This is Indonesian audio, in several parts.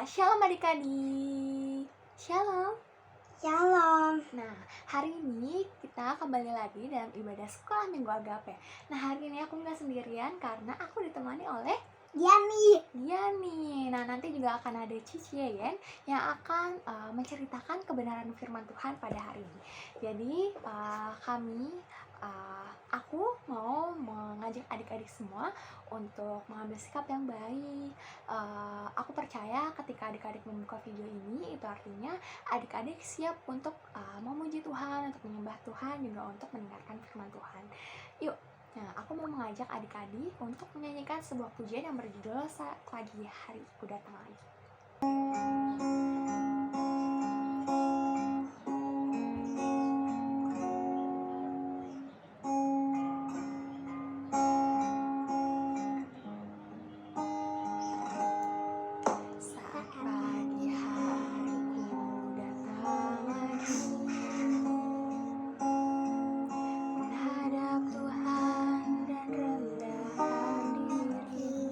Shalom adik-adik. Shalom. Shalom. Nah, hari ini kita kembali lagi dalam ibadah sekolah minggu agape. Nah, hari ini aku nggak sendirian karena aku ditemani oleh Diani. Nah, nanti juga akan ada Cici Yeyen yang akan menceritakan kebenaran firman Tuhan pada hari ini. Jadi, aku mau mengajak adik-adik semua untuk mengambil sikap yang baik. Aku percaya ketika adik-adik membuka video ini, itu artinya adik-adik siap untuk memuji Tuhan, untuk menyembah Tuhan, juga untuk mendengarkan firman Tuhan. Yuk. Nah, aku mau mengajak adik-adik untuk menyanyikan sebuah pujian yang berjudul Saat Pagi Hariku Datang Lagi. Saat pagi hariku datang lagi, menghadap Tuhan dan rendahkan diri,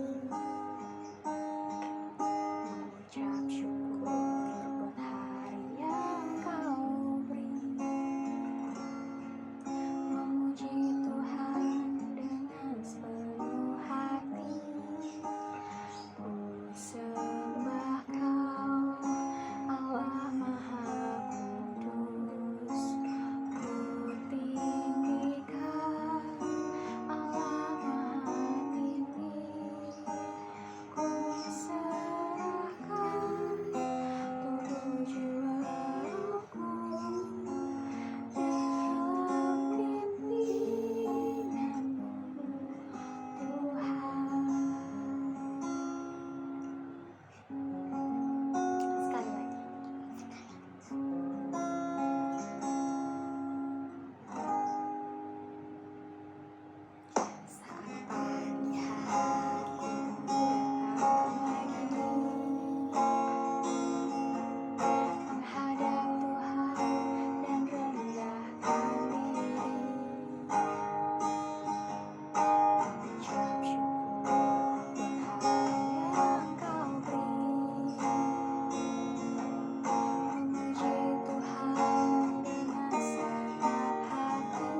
mengucap syukur buat hari yang Kau beri, memuji Tuhan dengan sepenuh hati. Ku sembah Kau, Allah Maha Kudus. Ku tinggikan Allah Maha Tinggi. Ku serahkan tubuh jiwa rohku dalam pimpinan-Mu, Tuhan. Sekali lagi. Saat pagi hariku datang lagi, menghadap Tuhan dan rendahkan diri, mengucap syukur buat hari yang Kau beri, memuji Tuhan dengan segenap hati.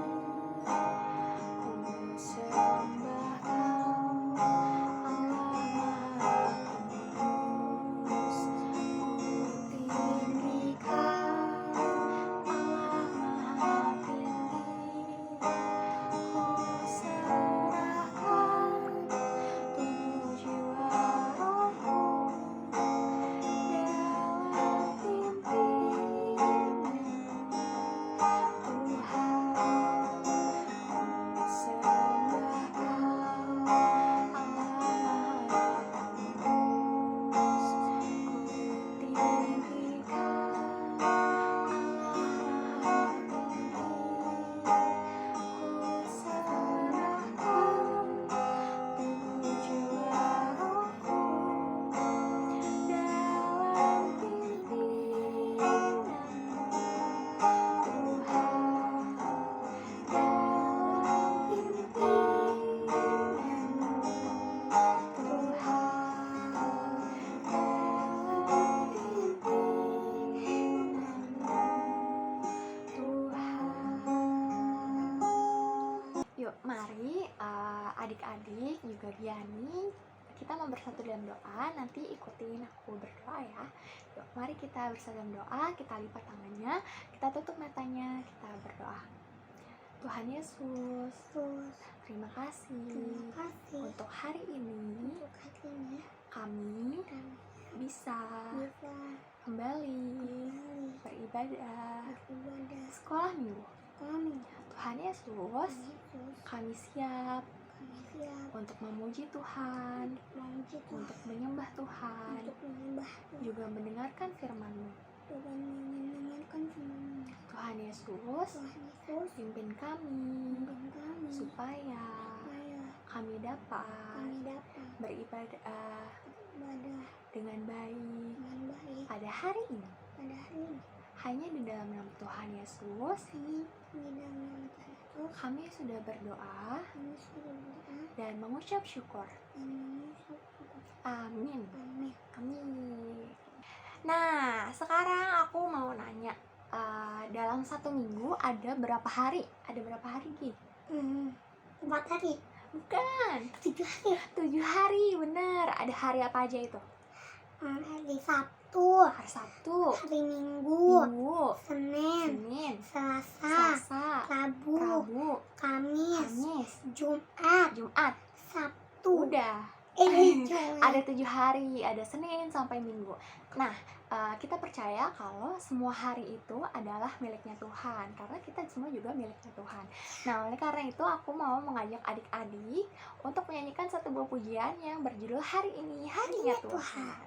Ku sembah Kau, Allah Maha Kudus. Ku tinggikan Allah Maha Tinggi. Ku serahkan tubuh jiwa rohku dalam pimpinan-Mu, Tuhan. Ku sembah Kau, Allah Maha Kudus. Ku tinggikan Allah Maha Tinggi. Ku serahkan tubuh jiwa rohku dalam pimpinan-Mu, Tuhan. Dalam pimpinan-Mu, Tuhan. Dalam pimpinan-Mu, Tuhan. Yuk, mari adik-adik juga Diani, kita mau bersatu dalam doa. Nanti ikutin aku berdoa ya. Yuk, mari kita bersatu dalam doa. Kita lipat tangannya, kita tutup matanya, kita berdoa. Tuhan Yesus, terima kasih untuk hari ini kami bisa kembali beribadah sekolah minggu. Tuhan Yesus, kami siap untuk memuji Tuhan, untuk menyembah Tuhan, juga mendengarkan firman-Mu. Tuhan Yesus, pimpin kami supaya kami dapat beribadah dengan baik pada hari ini. Hanya di dalam nama Tuhan Yesus kami sudah berdoa dan mengucap syukur. Amin. Amin. Nah, sekarang aku mau nanya, dalam satu minggu ada berapa hari? Ada berapa hari, Ki? 4 hari, Bukan, 7 hari. 7 hari, bener. Ada hari apa aja itu? Hari Sabtu, Hari Sabtu, hari Minggu, Minggu, Senin, Senin, Selasa, Selasa, Rabu, Rabu, Kamis, Kamis, Jumat, Jumat. Sabtu. Udah. Jumat. Ada 7 hari, ada Senin sampai Minggu. Nah, kita percaya kalau semua hari itu adalah miliknya Tuhan, karena kita semua juga miliknya Tuhan. Nah, oleh karena itu aku mau mengajak adik-adik untuk menyanyikan satu buah pujian yang berjudul Hari Ini Harinya Tuhan.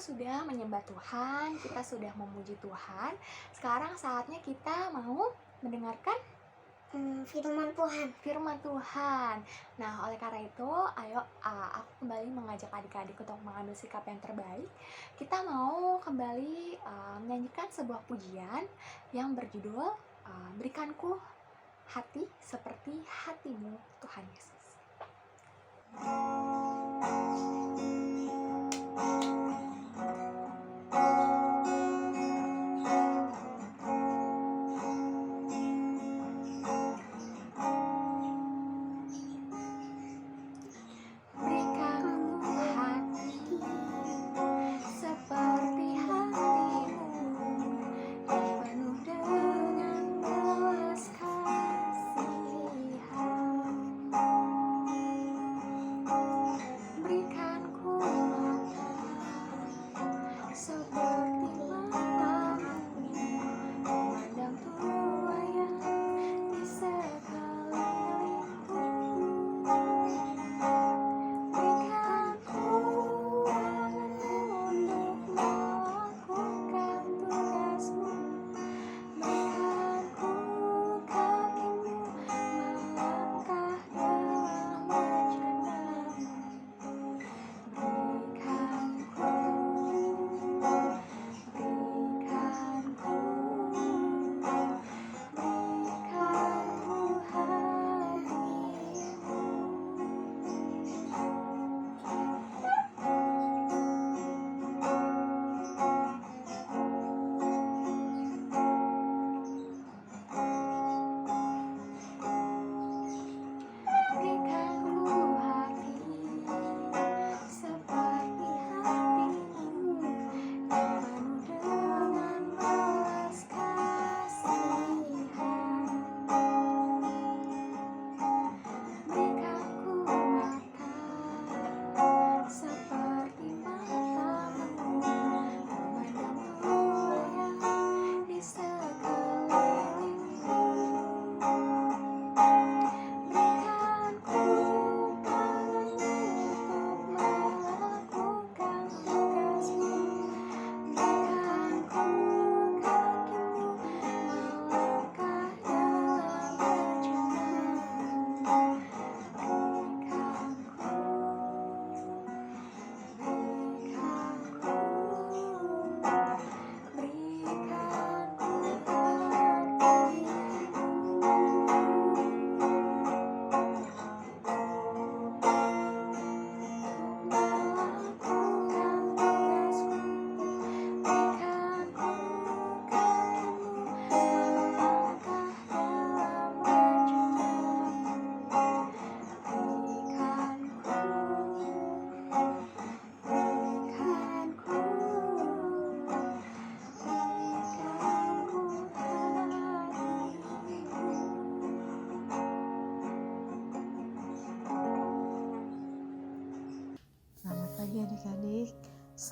Sudah menyembah Tuhan, kita sudah memuji Tuhan. Sekarang saatnya kita mau mendengarkan firman Tuhan. Nah, oleh karena itu, ayo aku kembali mengajak adik-adik untuk mengambil sikap yang terbaik. Kita mau kembali menyanyikan sebuah pujian yang berjudul Berikanku hati seperti hatimu, Tuhan Yesus.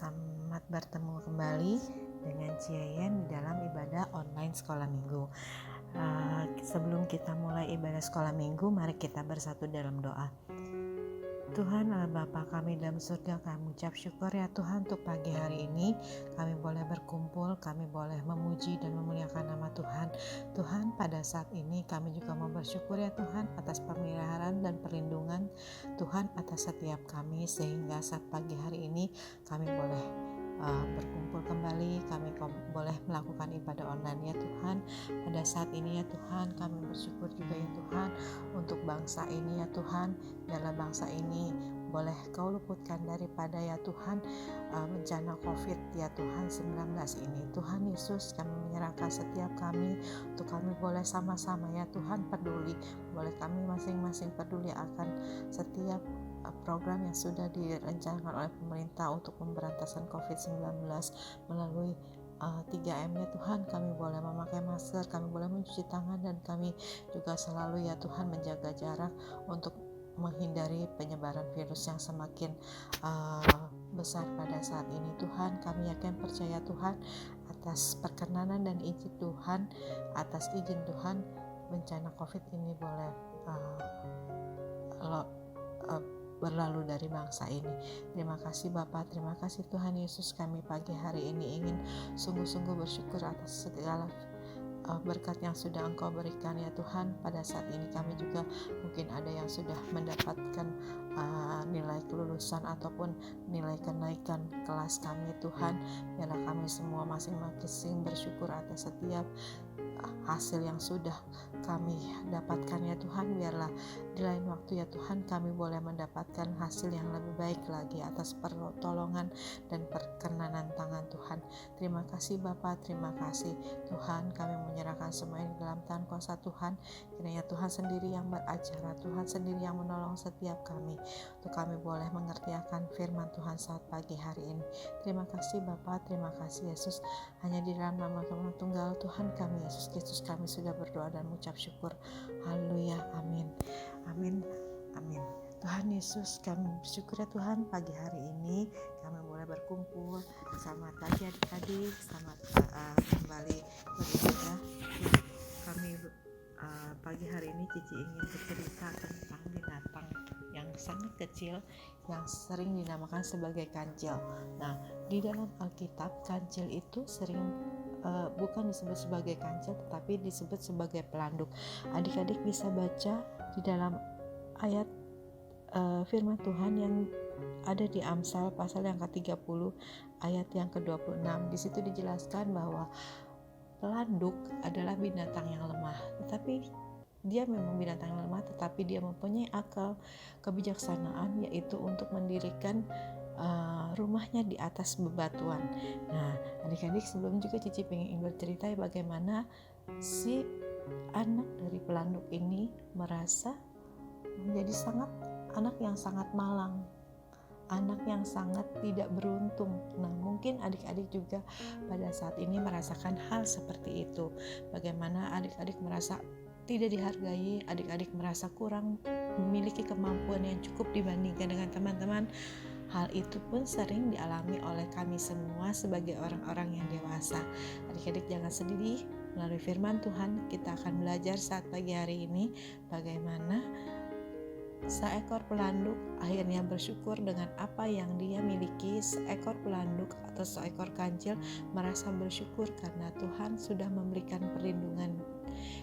Selamat bertemu kembali dengan Ciayen di dalam ibadah online sekolah minggu. Sebelum kita mulai ibadah sekolah minggu, mari kita bersatu dalam doa. Tuhan Allah Bapa kami dalam surga, kami ucap syukur ya Tuhan untuk pagi hari ini kami boleh berkumpul, kami boleh memuji dan memuliakan nama Tuhan. Tuhan, pada saat ini kami juga mau bersyukur ya Tuhan atas pemeliharaan dan perlindungan Tuhan atas setiap kami, sehingga saat pagi hari ini kami boleh berkumpul kembali, kami boleh melakukan ibadah online ya Tuhan. Pada saat ini ya Tuhan, kami bersyukur juga ya Tuhan untuk bangsa ini ya Tuhan. Biarlah bangsa ini boleh Kau luputkan daripada ya Tuhan bencana COVID ya Tuhan 19 ini. Tuhan Yesus, kami menyerahkan setiap kami untuk kami boleh sama-sama ya Tuhan peduli, boleh kami masing-masing peduli akan setiap program yang sudah direncanakan oleh pemerintah untuk pemberantasan COVID-19 melalui 3M ya Tuhan. Kami boleh memakai masker, kami boleh mencuci tangan, dan kami juga selalu ya Tuhan menjaga jarak untuk menghindari penyebaran virus yang semakin besar pada saat ini. Tuhan, kami yakin percaya Tuhan atas perkenanan dan izin Tuhan, atas izin Tuhan bencana COVID ini boleh berlalu dari bangsa ini. Terima kasih Bapa, terima kasih Tuhan Yesus. Kami pagi hari ini ingin sungguh-sungguh bersyukur atas segala berkat yang sudah Engkau berikan ya Tuhan. Pada saat ini kami juga mungkin ada yang sudah mendapatkan nilai kelulusan ataupun nilai kenaikan kelas kami Tuhan. Biarlah kami semua masing-masing bersyukur atas setiap hasil yang sudah kami dapatkan ya Tuhan. Biarlah di lain waktu ya Tuhan kami boleh mendapatkan hasil yang lebih baik lagi atas pertolongan dan perkenanan tangan Tuhan. Terima kasih Bapa, terima kasih Tuhan. Kami menyerahkan semua ini dalam tangan kuasa Tuhan. Kiranya Tuhan sendiri yang beracara, Tuhan sendiri yang menolong setiap kami untuk kami boleh mengerti akan firman Tuhan saat pagi hari ini. Terima kasih Bapa, terima kasih Yesus. Hanya di dalam nama Tuhan tunggal Tuhan kami Yesus Kristus kami sudah berdoa dan mengucap syukur. Haleluya, amin, amin, amin. Tuhan Yesus, kami bersyukur ya Tuhan pagi hari ini kami boleh berkumpul. Selamat pagi adik-adik, selamat kembali beribadah. Kami pagi hari ini Cici ingin bercerita tentang binatang yang sangat kecil yang sering dinamakan sebagai kancil. Nah, di dalam Alkitab kancil itu sering bukan disebut sebagai kancil tetapi disebut sebagai pelanduk. Adik-adik bisa baca di dalam ayat firman Tuhan yang ada di Amsal pasal yang ke-30 ayat yang ke-26. Di situ dijelaskan bahwa pelanduk adalah binatang yang lemah, tetapi dia memang binatang yang lemah, tetapi dia mempunyai akal kebijaksanaan, yaitu untuk mendirikan rumahnya di atas bebatuan. Nah, adik-adik sebelum juga Cici ingin bercerita bagaimana si anak dari pelanduk ini merasa menjadi anak yang sangat malang, anak yang sangat tidak beruntung. Nah, mungkin adik-adik juga pada saat ini merasakan hal seperti itu. Bagaimana adik-adik merasa tidak dihargai, adik-adik merasa kurang memiliki kemampuan yang cukup dibandingkan dengan teman-teman. Hal itu pun sering dialami oleh kami semua sebagai orang-orang yang dewasa. Adik-adik jangan sedih, melalui firman Tuhan kita akan belajar saat pagi hari ini bagaimana seekor pelanduk akhirnya bersyukur dengan apa yang dia miliki. Seekor pelanduk atau seekor kancil merasa bersyukur karena Tuhan sudah memberikan perlindungan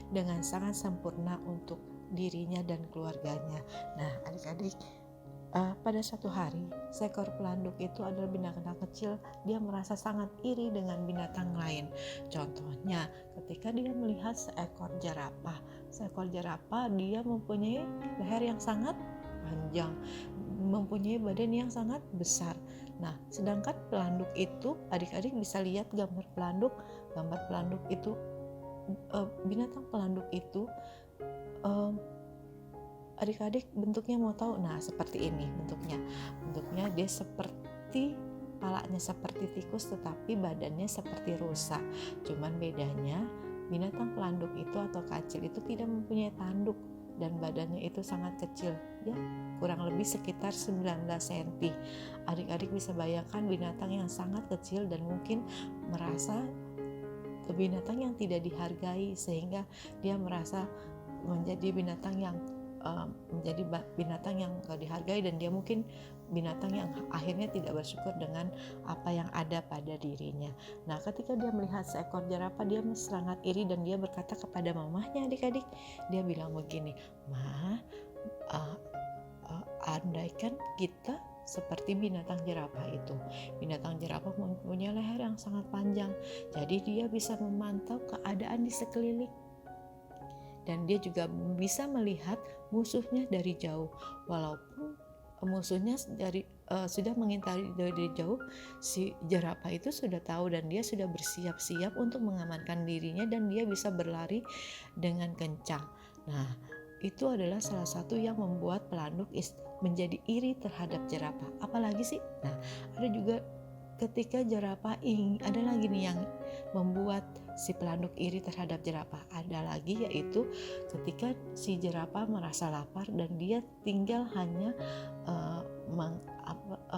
dengan sangat sempurna untuk dirinya dan keluarganya. Nah, adik-adik, pada suatu hari seekor pelanduk itu adalah binatang kecil. Dia merasa sangat iri dengan binatang lain. Contohnya ketika dia melihat seekor jerapah. Seekor jerapah dia mempunyai leher yang sangat panjang, mempunyai badan yang sangat besar. Nah, sedangkan pelanduk itu, adik-adik bisa lihat gambar pelanduk itu, binatang pelanduk itu adik-adik bentuknya mau tahu? Nah, seperti ini bentuknya dia seperti kepalanya seperti tikus tetapi badannya seperti rusa. Cuman bedanya binatang pelanduk itu atau kancil itu tidak mempunyai tanduk dan badannya itu sangat kecil. ya kurang lebih sekitar 19 cm. Adik-adik bisa bayangkan binatang yang sangat kecil dan mungkin merasa binatang yang tidak dihargai, sehingga dia merasa menjadi binatang yang gak dihargai, dan dia mungkin binatang yang akhirnya tidak bersyukur dengan apa yang ada pada dirinya. Nah, ketika dia melihat seekor jerapah, dia sangat iri dan dia berkata kepada mamahnya, adik-adik, dia bilang begini, "Ma, andaikan kita seperti binatang jerapah itu. Binatang jerapah mempunyai leher yang sangat panjang, jadi dia bisa memantau keadaan di sekeliling. Dan dia juga bisa melihat musuhnya dari jauh. Walaupun musuhnya sudah mengintari dari jauh, si jerapah itu sudah tahu dan dia sudah bersiap-siap untuk mengamankan dirinya dan dia bisa berlari dengan kencang. Nah, itu adalah salah satu yang membuat pelanduk menjadi iri terhadap jerapah. Apalagi sih? Nah, ada juga ketika jerapah ada lagi nih yang membuat si pelanduk iri terhadap jerapah. Ada lagi, yaitu ketika si jerapah merasa lapar dan dia tinggal hanya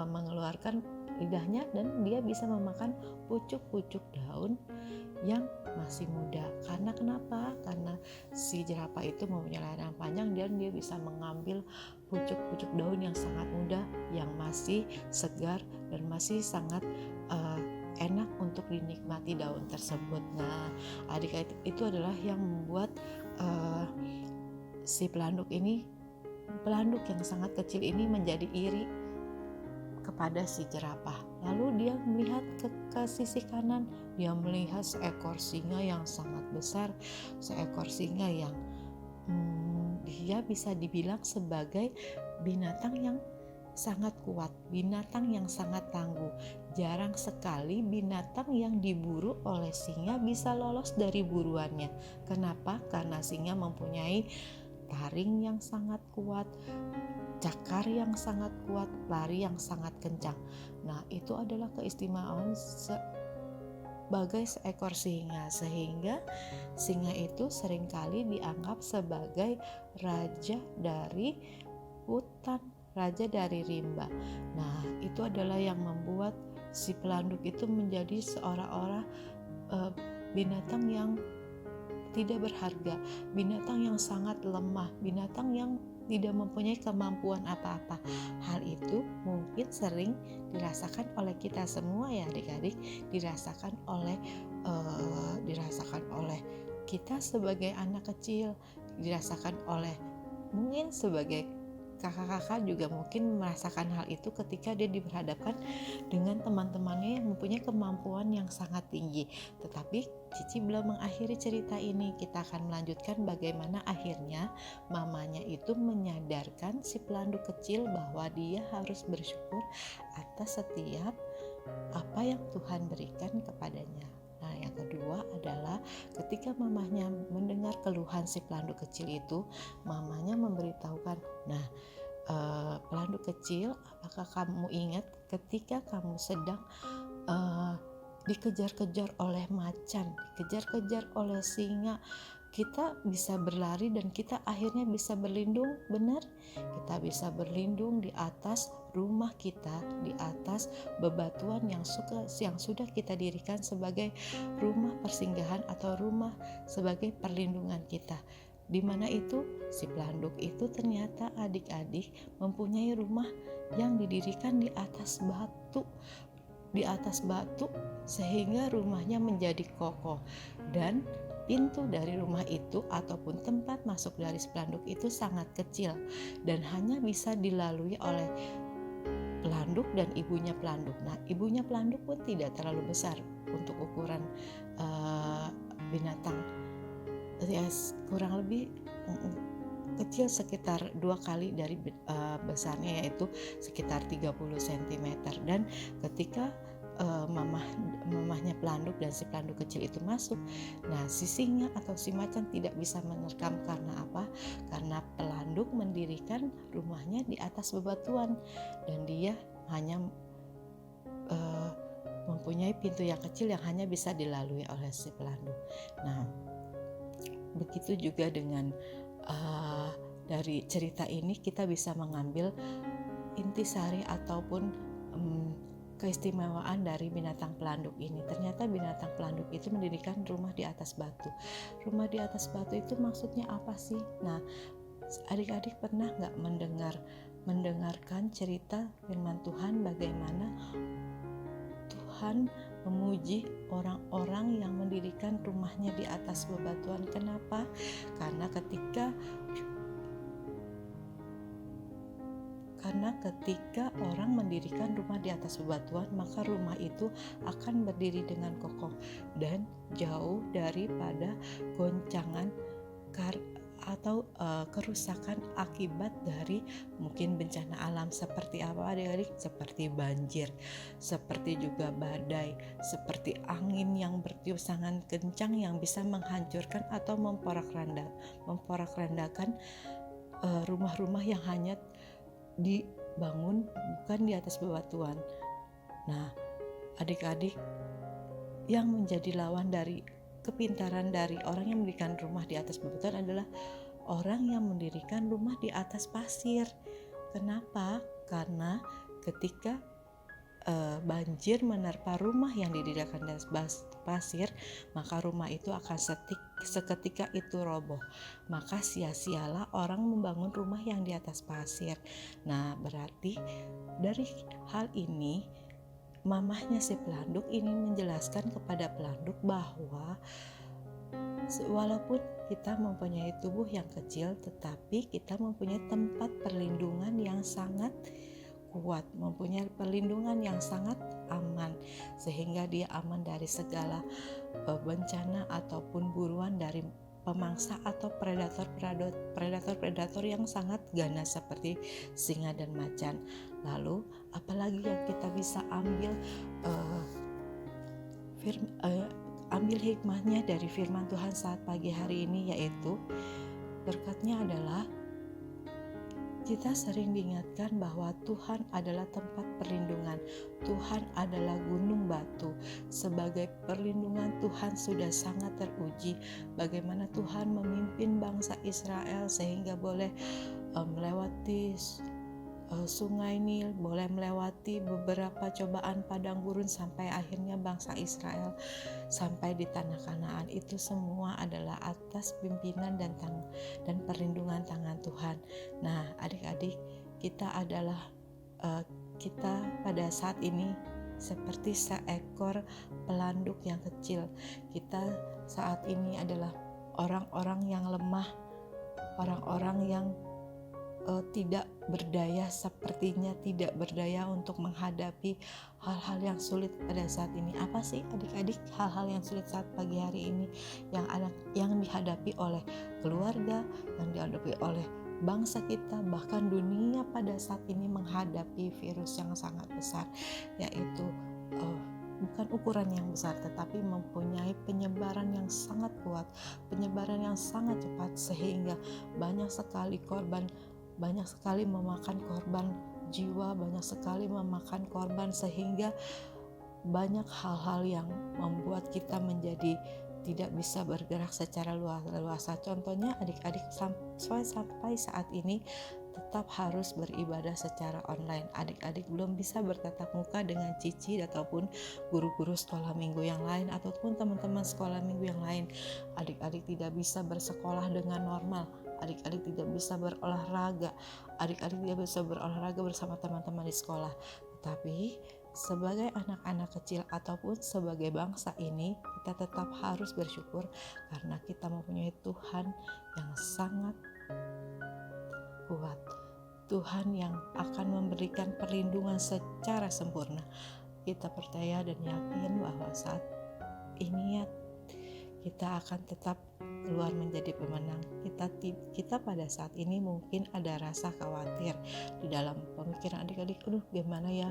mengeluarkan lidahnya dan dia bisa memakan pucuk-pucuk daun yang masih muda. Karena kenapa? Karena si jerapah itu mempunyai leher yang panjang dan dia bisa mengambil pucuk-pucuk daun yang sangat muda, yang masih segar dan masih sangat enak untuk dinikmati daun tersebut. Nah, adik-adik, itu adalah yang membuat si pelanduk yang sangat kecil ini menjadi iri kepada si jerapah. Lalu dia melihat ke sisi kanan, dia melihat seekor singa yang sangat besar, seekor singa yang dia bisa dibilang sebagai binatang yang sangat kuat, binatang yang sangat tangguh. Jarang sekali binatang yang diburu oleh singa bisa lolos dari buruannya. Kenapa? Karena singa mempunyai taring yang sangat kuat, cakar yang sangat kuat, lari yang sangat kencang. Nah, itu adalah keistimewaan sebagai seekor singa, sehingga singa itu seringkali dianggap sebagai raja dari hutan, raja dari rimba. Nah, itu adalah yang membuat si pelanduk itu menjadi seorang binatang yang tidak berharga, binatang yang sangat lemah, binatang yang tidak mempunyai kemampuan apa-apa. Hal itu mungkin sering dirasakan oleh kita semua ya adik-adik, dirasakan oleh kita sebagai anak kecil, dirasakan oleh mungkin sebagai kakak-kakak juga mungkin merasakan hal itu ketika dia diperhadapkan dengan teman-temannya yang mempunyai kemampuan yang sangat tinggi. Tetapi Cici belum mengakhiri cerita ini. Kita akan melanjutkan bagaimana akhirnya mamanya itu menyadarkan si pelanduk kecil bahwa dia harus bersyukur atas setiap apa yang Tuhan berikan kepadanya. Nah, yang kedua adalah ketika mamanya mendengar keluhan si pelanduk kecil itu, mamanya memberitahukan, "Nah, pelanduk kecil, apakah kamu ingat ketika kamu sedang dikejar-kejar oleh macan, dikejar-kejar oleh singa, kita bisa berlari dan kita akhirnya bisa berlindung, benar? Kita bisa berlindung di atas rumah kita, di atas bebatuan yang sudah kita dirikan sebagai rumah persinggahan atau rumah sebagai perlindungan kita." Di mana itu si pelanduk itu ternyata adik-adik mempunyai rumah yang didirikan di atas batu sehingga rumahnya menjadi kokoh, dan pintu dari rumah itu ataupun tempat masuk dari si pelanduk itu sangat kecil dan hanya bisa dilalui oleh pelanduk dan ibunya pelanduk. Nah, ibunya pelanduk pun tidak terlalu besar untuk ukuran binatang, ya kurang lebih kecil sekitar 2 kali dari besarnya, yaitu sekitar 30 cm. Dan ketika mamahnya pelanduk dan si pelanduk kecil itu masuk, nah si singa atau si macan tidak bisa menerkam. Karena apa? Karena pelanduk mendirikan rumahnya di atas bebatuan dan dia hanya mempunyai pintu yang kecil yang hanya bisa dilalui oleh si pelanduk. Nah, begitu juga dengan dari cerita ini kita bisa mengambil intisari ataupun keistimewaan dari binatang pelanduk ini. Ternyata binatang pelanduk itu mendirikan rumah di atas batu. Rumah di atas batu itu maksudnya apa sih? Nah, adik-adik pernah nggak mendengarkan cerita firman Tuhan bagaimana Tuhan memuji orang-orang yang mendirikan rumahnya di atas bebatuan? Kenapa? Karena ketika orang mendirikan rumah di atas bebatuan, maka rumah itu akan berdiri dengan kokoh dan jauh daripada goncangan atau kerusakan akibat dari mungkin bencana alam. Seperti apa adik-adik? Seperti banjir, seperti juga badai, seperti angin yang bertiup sangat kencang yang bisa menghancurkan atau memporak-randakan rumah-rumah yang hanya dibangun bukan di atas bebatuan. Nah, adik-adik, yang menjadi lawan dari kepintaran dari orang yang mendirikan rumah di atas bebatuan adalah orang yang mendirikan rumah di atas pasir. Kenapa? Karena ketika banjir menerpa rumah yang didirikan di atas pasir, maka rumah itu akan seketika itu roboh. Maka sia-sialah orang membangun rumah yang di atas pasir. Nah, berarti dari hal ini mamahnya si pelanduk ini menjelaskan kepada pelanduk bahwa walaupun kita mempunyai tubuh yang kecil, tetapi kita mempunyai tempat perlindungan yang sangat kuat, mempunyai perlindungan yang sangat aman, sehingga dia aman dari segala bencana ataupun buruan dari pemangsa atau predator yang sangat ganas seperti singa dan macan. Lalu apalagi yang kita bisa ambil hikmahnya dari firman Tuhan saat pagi hari ini, yaitu berkatnya adalah kita sering diingatkan bahwa Tuhan adalah tempat perlindungan. Tuhan adalah gunung batu. Sebagai perlindungan Tuhan sudah sangat teruji. Bagaimana Tuhan memimpin bangsa Israel sehingga boleh melewati sungai Nil, boleh melewati beberapa cobaan padang gurun sampai akhirnya bangsa Israel sampai di tanah Kanaan. Itu semua adalah atas pimpinan dan perlindungan tangan Tuhan. Nah, adik-adik, kita pada saat ini seperti seekor pelanduk yang kecil. Kita saat ini adalah orang-orang yang lemah, orang-orang yang tidak berdaya, sepertinya tidak berdaya untuk menghadapi hal-hal yang sulit pada saat ini. Apa sih adik-adik hal-hal yang sulit saat pagi hari ini yang dihadapi oleh keluarga, yang dihadapi oleh bangsa kita, bahkan dunia pada saat ini menghadapi virus yang sangat besar, yaitu bukan ukuran yang besar tetapi mempunyai penyebaran yang sangat kuat, penyebaran yang sangat cepat, sehingga banyak sekali memakan korban jiwa, banyak sekali memakan korban, sehingga banyak hal-hal yang membuat kita menjadi tidak bisa bergerak secara luasa. Contohnya adik-adik sampai saat ini tetap harus beribadah secara online. Adik-adik belum bisa bertatap muka dengan cici ataupun guru-guru sekolah minggu yang lain ataupun teman-teman sekolah minggu yang lain. Adik-adik tidak bisa bersekolah dengan normal. Adik-adik tidak bisa berolahraga. Adik-adik tidak bisa berolahraga bersama teman-teman di sekolah. Tetapi sebagai anak-anak kecil ataupun sebagai bangsa ini, kita tetap harus bersyukur karena kita mempunyai Tuhan yang sangat kuat, Tuhan yang akan memberikan perlindungan secara sempurna. Kita percaya dan yakin bahwa saat ini kita akan tetap keluar menjadi pemenang. Kita pada saat ini mungkin ada rasa khawatir di dalam pemikiran adik-adik, gimana ya,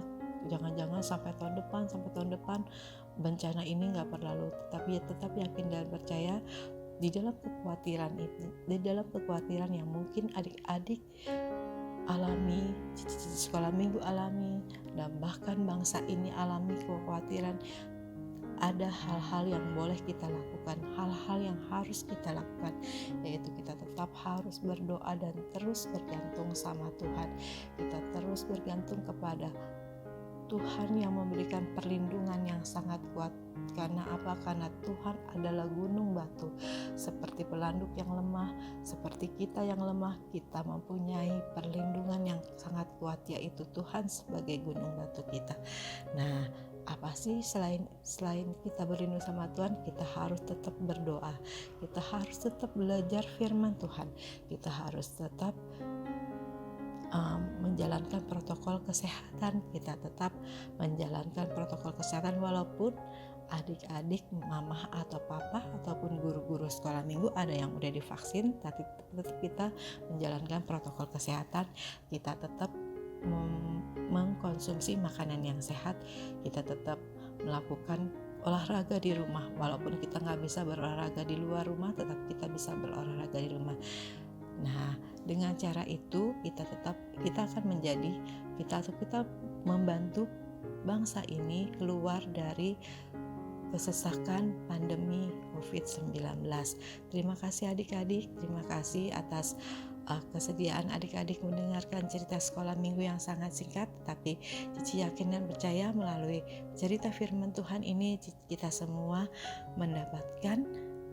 jangan-jangan sampai tahun depan bencana ini gak berlalu. Tetapi tetap yakin dan percaya di dalam kekhawatiran yang mungkin adik-adik alami, cici sekolah minggu alami, dan bahkan bangsa ini alami kekhawatiran ada hal-hal yang boleh kita lakukan, hal-hal yang harus kita lakukan, yaitu kita tetap harus berdoa dan terus bergantung sama Tuhan. Kita terus bergantung kepada Tuhan yang memberikan perlindungan yang sangat kuat. Karena apa? Karena Tuhan adalah gunung batu. Seperti pelanduk yang lemah, seperti kita yang lemah, kita mempunyai perlindungan yang sangat kuat, yaitu Tuhan sebagai gunung batu kita. Nah, apa sih selain kita berlindung sama Tuhan? Kita harus tetap berdoa. Kita harus tetap belajar firman Tuhan. Kita harus tetap menjalankan protokol kesehatan. Kita tetap menjalankan protokol kesehatan walaupun adik-adik, mama atau papa ataupun guru-guru sekolah minggu ada yang udah divaksin, tapi tetap kita menjalankan protokol kesehatan. Kita tetap mengkonsumsi makanan yang sehat. Kita tetap melakukan olahraga di rumah, walaupun kita nggak bisa berolahraga di luar rumah, tetap kita bisa berolahraga di rumah. Nah, dengan cara itu kita akan menjadi kita membantu bangsa ini keluar dari kesesakan pandemi COVID-19. Terima kasih adik-adik, terima kasih atas kesediaan adik-adik mendengarkan cerita sekolah minggu yang sangat singkat, tapi Cici yakin dan percaya melalui cerita firman Tuhan ini kita semua mendapatkan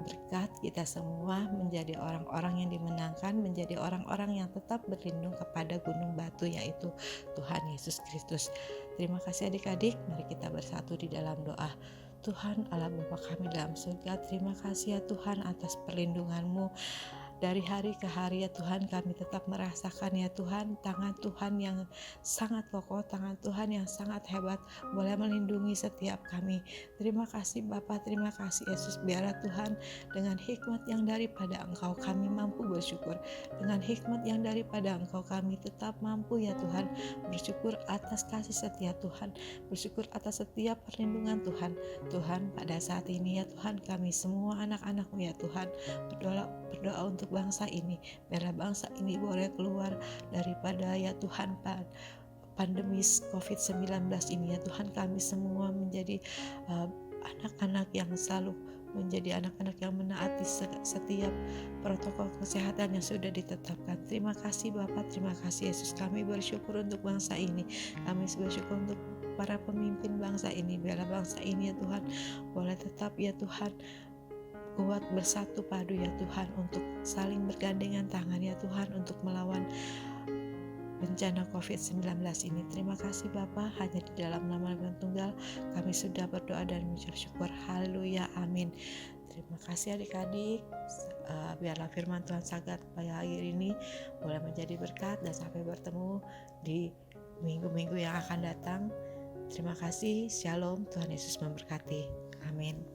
berkat, kita semua menjadi orang-orang yang dimenangkan, menjadi orang-orang yang tetap berlindung kepada gunung batu, yaitu Tuhan Yesus Kristus. Terima kasih adik-adik, mari kita bersatu di dalam doa. Tuhan Allah Bapa kami dalam surga, terima kasih ya Tuhan atas perlindungan-Mu. Dari hari ke hari ya Tuhan, kami tetap merasakan ya Tuhan, tangan Tuhan yang sangat kokoh, tangan Tuhan yang sangat hebat boleh melindungi setiap kami. Terima kasih Bapa, terima kasih Yesus. Biarlah Tuhan dengan hikmat yang daripada Engkau kami mampu bersyukur. Dengan hikmat yang daripada Engkau kami tetap mampu ya Tuhan bersyukur atas kasih setia Tuhan, bersyukur atas setiap perlindungan Tuhan. Tuhan, pada saat ini ya Tuhan, kami semua anak-anak-Mu ya Tuhan berdoa untuk bangsa ini, biarlah bangsa ini boleh keluar daripada ya Tuhan pandemi COVID-19 ini ya Tuhan. Kami semua menjadi anak-anak yang selalu menjadi anak-anak yang menaati setiap protokol kesehatan yang sudah ditetapkan. Terima kasih Bapak, terima kasih Yesus. Kami bersyukur untuk bangsa ini, kami bersyukur untuk para pemimpin bangsa ini. Biarlah bangsa ini ya Tuhan boleh tetap ya Tuhan kuat bersatu padu ya Tuhan, untuk saling bergandengan tangan ya Tuhan untuk melawan bencana COVID-19 ini. Terima kasih Bapa, hanya di dalam nama Tuhan Tunggal kami sudah berdoa dan mengucap syukur. Haleluya, amin. Terima kasih adik-adik. Biarlah firman Tuhan sangat pada hari ini boleh menjadi berkat, dan sampai bertemu di minggu-minggu yang akan datang. Terima kasih, shalom, Tuhan Yesus memberkati. Amin.